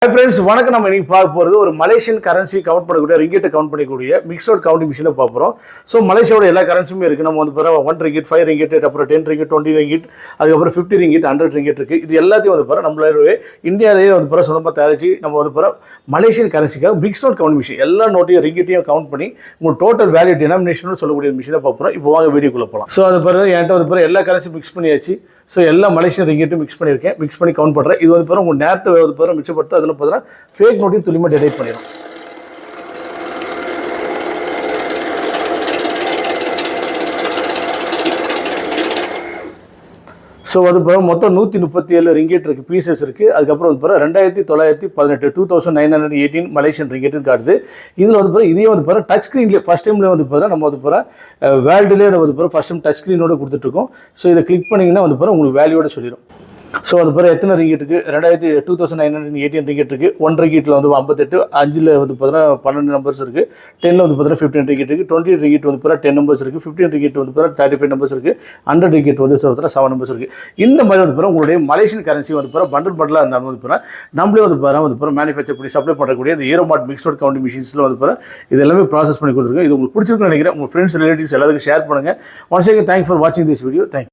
Hi friends, வணக்கம். நம்ம இன்னைக்கு பார்க்க போகிறது ஒரு மலேசியன் கரன்சி கவுண்ட் பண்ணக்கூடிய ரிங்கிட்டை கவுண்ட் பண்ணக்கூடிய மிக்ஸ்ட் கவுண்டிங் மிஷினை பார்க்குறோம். ஸோ மலேசியாவோட எல்லா கரன்சியுமே இருக்குது. நம்ம வந்து பாரு 1 ரிங்கிட், 5 ரிங்கிட், அப்புறம் 10 ரிங்கிட், 20 ரிங்கிட், அதுக்கப்புறம் 50 ரிங்கிட், 100 ரிங்கிட் இருக்குது. இது எல்லாத்தையும் வந்து பாரு நம்மளோட இந்தியாவிலேயே வந்து பாரு சொந்தமாக தயாரிச்சு நம்ம வந்து பாரு மலேசியன் கரன்சிக்காக மிக்ஸ்ட் கவுண்டிங் மிஷின் எல்லா நோட்டையும் ரிங்கிட்டையும் கவுண்ட் பண்ணி உங்களுக்கு டோட்டல் வேல்யூ டினாமினேஷன் சொல்லக்கூடிய மிஷினை பார்க்குறோம். இப்போ வாங்க வீடியோக்குள்ளே போகலாம். ஸோ அது பாரு என்கிட்ட வந்து பாரு எல்லா கரன்சி மிக்ஸ் பண்ணியாச்சு. ஸோ எல்லா மலேசியன் ரிங்கெட்டும் மிக்ஸ் பண்ணியிருக்கேன். மிக்ஸ் பண்ணி கவுண்ட் பண்ணுறேன். இது வந்து பாருங்கள் உங்கள் நேரத்தை வந்து பாருங்கள் மிச்சப்படுத்த அதில் பார்த்தீங்கன்னா ஃபேக் நோட்டையும் துல்லியமாக டிடெக்ட் பண்ணிடும். ஸோ அது பிறகு மொத்தம் 137 ரிங்கெட் இருக்குது, பீசஸ் இருக்குது. அதுக்கப்புறம் வந்து பிறகு 2918 2918 மலேசியன் ரிங்கெட்டுன்னு காட்டுது. இதில் வந்து பிறகு இதே வந்து பிறகு டச் ஸ்க்ரீன்லேயே ஃபஸ்ட் டைமில் வந்து பிறகு நம்ம வந்து பிறகு வேர்ல்டுலேயே வந்து பிறகு ஃபஸ்ட் டைம் டச் ஸ்க்ரீனோட கொடுத்துட்ருக்கோம். ஸோ இதை கிளிக் பண்ணிங்கன்னா வந்து பிறகு உங்களுக்கு வேல்யூவோட சொல்லிடும். ஸோ அது பிறகு எத்தனை ரிங்கெட் இருக்குது? 2918 ரிங்கெட் இருக்குது. 1 ரிங்கெட்டில் வந்து 58, 5ல் வந்து பார்த்தீங்கன்னா 12 நம்பர்ஸ் இருக்குது, 10ல் வந்து பார்த்தீங்கன்னா 15 ரிங்கெட் இருக்குது, 20 ரிங்கெட் வந்து பிறகு 10 நம்பர்ஸ் இருக்குது, 15 ரிங்கெட் வந்து பிறகு 35 நம்பர்ஸ் இருக்குது, 100 ரிங்கெட் வந்து பார்த்தீங்கன்னா 7 நம்பர்ஸ் இருக்குது. இந்த மாதிரி வந்து பிறகு உங்களுடைய மலேசியன் கரன்சி வந்து பிறகு பண்டலாக இருந்தாலும் வந்து பிறகு நம்மளே வந்து பிறகு மேனுஃபேக்சர் பண்ணி சப்ளை பண்ணக்கூடிய இந்த ஏரோமார்ட் மிக்ஸ்ட் கவுண்டிங் மிஷின்ஸில் வந்து பிறகு இது எல்லாமே ப்ராசஸ் பண்ணி கொடுத்துருக்கோம். இது உங்களுக்கு பிடிச்சிருக்குன்னு நினைக்கிறேன். உங்கள் ஃப்ரெண்ட்ஸ் ரிலேட்டிவ்ஸ் எல்லாத்துக்கும் ஷேர் பண்ணுங்கள். ஒன்ஸ் அகேன் தேங்க்ஸ் ஃபார் வாட்சிங் திஸ் வீடியோ. தேங்க்யூ.